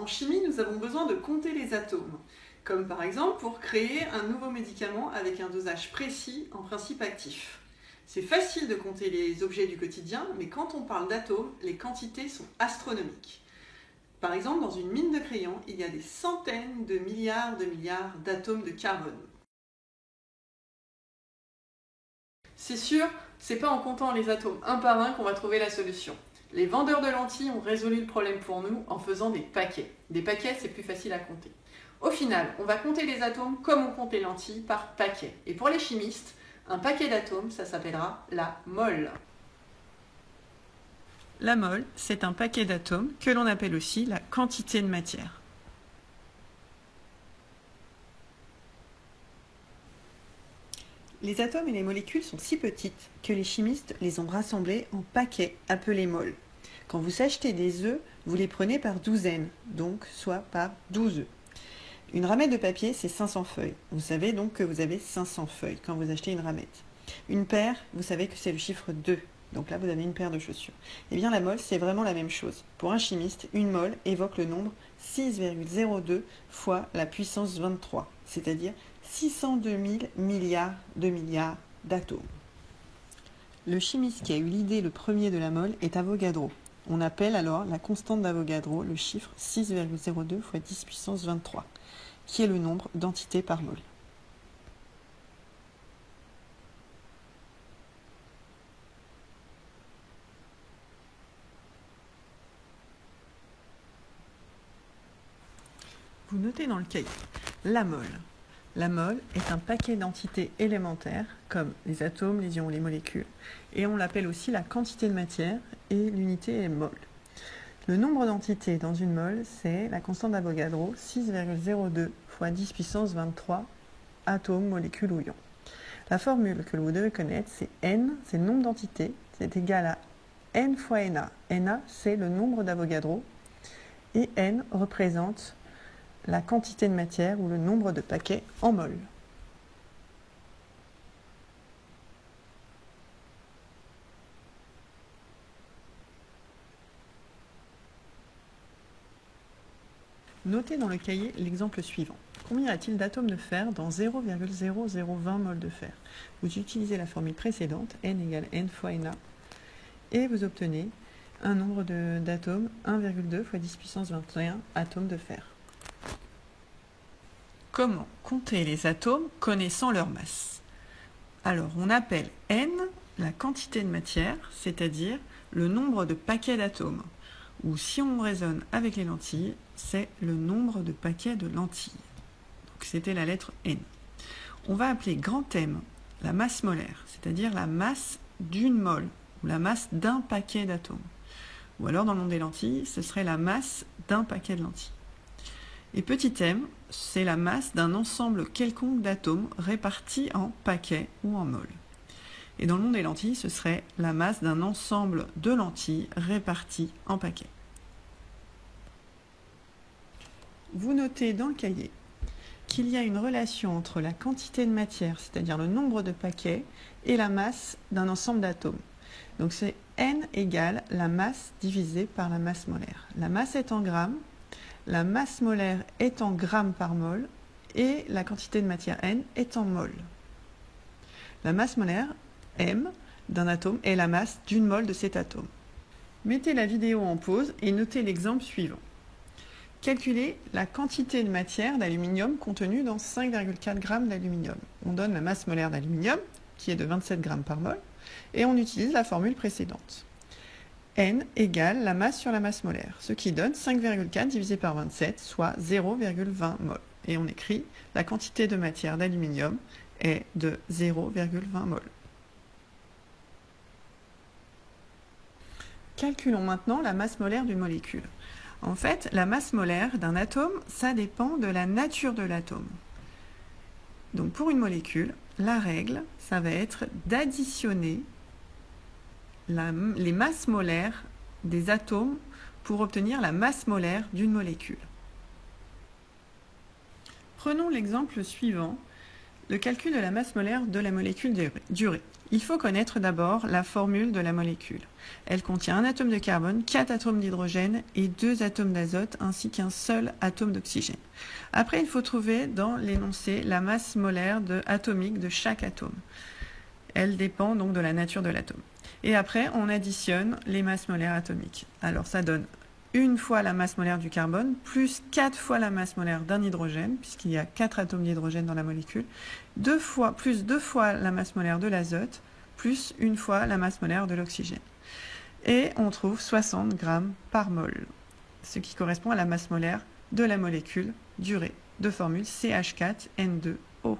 chimie, nous avons besoin de compter les atomes, comme par exemple pour créer un nouveau médicament avec un dosage précis en principe actif. C'est facile de compter les objets du quotidien, mais quand on parle d'atomes, les quantités sont astronomiques. Par exemple, dans une mine de crayon, il y a des centaines de milliards d'atomes de carbone. C'est sûr, c'est pas en comptant les atomes un par un qu'on va trouver la solution. Les vendeurs de lentilles ont résolu le problème pour nous en faisant des paquets. Des paquets, c'est plus facile à compter. Au final, on va compter les atomes comme on compte les lentilles, par paquets. Et pour les chimistes, un paquet d'atomes, ça s'appellera la mole. La mole, c'est un paquet d'atomes que l'on appelle aussi la quantité de matière. Les atomes et les molécules sont si petites que les chimistes les ont rassemblés en paquets appelés moles. Quand vous achetez des œufs, vous les prenez par douzaines, donc soit par 12 œufs. Une ramette de papier, c'est 500 feuilles. Vous savez donc que vous avez 500 feuilles quand vous achetez une ramette. Une paire, vous savez que c'est le chiffre 2. Donc là, vous avez une paire de chaussures. Eh bien, la mole, c'est vraiment la même chose. Pour un chimiste, une mole évoque le nombre 6,02 fois la puissance 23, c'est-à-dire 602 000 milliards d'atomes. Le chimiste qui a eu l'idée le premier de la mole est Avogadro. On appelle alors la constante d'Avogadro le chiffre 6,02 fois 10 puissance 23, qui est le nombre d'entités par mole. Vous notez dans le cahier la mole. La mole est un paquet d'entités élémentaires comme les atomes, les ions, les molécules, et on l'appelle aussi la quantité de matière et l'unité est mole. Le nombre d'entités dans une mole, c'est la constante d'Avogadro, 6,02 fois 10 puissance 23 atomes, molécules ou ions. La formule que vous devez connaître, c'est N, c'est le nombre d'entités, c'est égal à N fois Na. Na, c'est le nombre d'Avogadro, et N représente la quantité de matière ou le nombre de paquets en mol. Notez dans le cahier l'exemple suivant. Combien y a-t-il d'atomes de fer dans 0,0020 mol de fer? Vous utilisez la formule précédente, N égale N fois Na, et vous obtenez un nombre d'atomes, 1,2 fois 10 puissance 21 atomes de fer. Comment compter les atomes connaissant leur masse? Alors, on appelle N la quantité de matière, c'est-à-dire le nombre de paquets d'atomes. Ou si on raisonne avec les lentilles, c'est le nombre de paquets de lentilles. Donc, c'était la lettre N. On va appeler grand M la masse molaire, c'est-à-dire la masse d'une mole, ou la masse d'un paquet d'atomes. Ou alors, dans le monde des lentilles, ce serait la masse d'un paquet de lentilles. Et petit m, c'est la masse d'un ensemble quelconque d'atomes répartis en paquets ou en moles. Et dans le monde des lentilles, ce serait la masse d'un ensemble de lentilles réparties en paquets. Vous notez dans le cahier qu'il y a une relation entre la quantité de matière, c'est-à-dire le nombre de paquets, et la masse d'un ensemble d'atomes. Donc c'est N égale la masse divisée par la masse molaire. La masse est en grammes. La masse molaire est en grammes par mol et la quantité de matière N est en mol. La masse molaire, M, d'un atome est la masse d'une mole de cet atome. Mettez la vidéo en pause et notez l'exemple suivant. Calculez la quantité de matière d'aluminium contenue dans 5,4 g d'aluminium. On donne la masse molaire d'aluminium, qui est de 27 g par mol, et on utilise la formule précédente. N égale la masse sur la masse molaire, ce qui donne 5,4 divisé par 27, soit 0,20 mol. Et on écrit la quantité de matière d'aluminium est de 0,20 mol. Calculons maintenant la masse molaire d'une molécule. En fait, la masse molaire d'un atome, ça dépend de la nature de l'atome. Donc pour une molécule, la règle, ça va être d'additionner les masses molaires des atomes pour obtenir la masse molaire d'une molécule. Prenons l'exemple suivant, Le calcul de la masse molaire de la molécule d'urée. Il faut connaître d'abord la formule de la molécule. Elle contient un atome de carbone, 4 atomes d'hydrogène et 2 atomes d'azote ainsi qu'un seul atome d'oxygène. Après, il faut trouver dans l'énoncé la masse molaire atomique de chaque atome. Elle dépend donc de la nature de l'atome. Et après, on additionne les masses molaires atomiques. Alors ça donne une fois la masse molaire du carbone, plus 4 fois la masse molaire d'un hydrogène, puisqu'il y a 4 atomes d'hydrogène dans la molécule, plus 2 fois la masse molaire de l'azote, plus une fois la masse molaire de l'oxygène. Et on trouve 60 grammes par mol, ce qui correspond à la masse molaire de la molécule d'urée, de formule CH4N2O.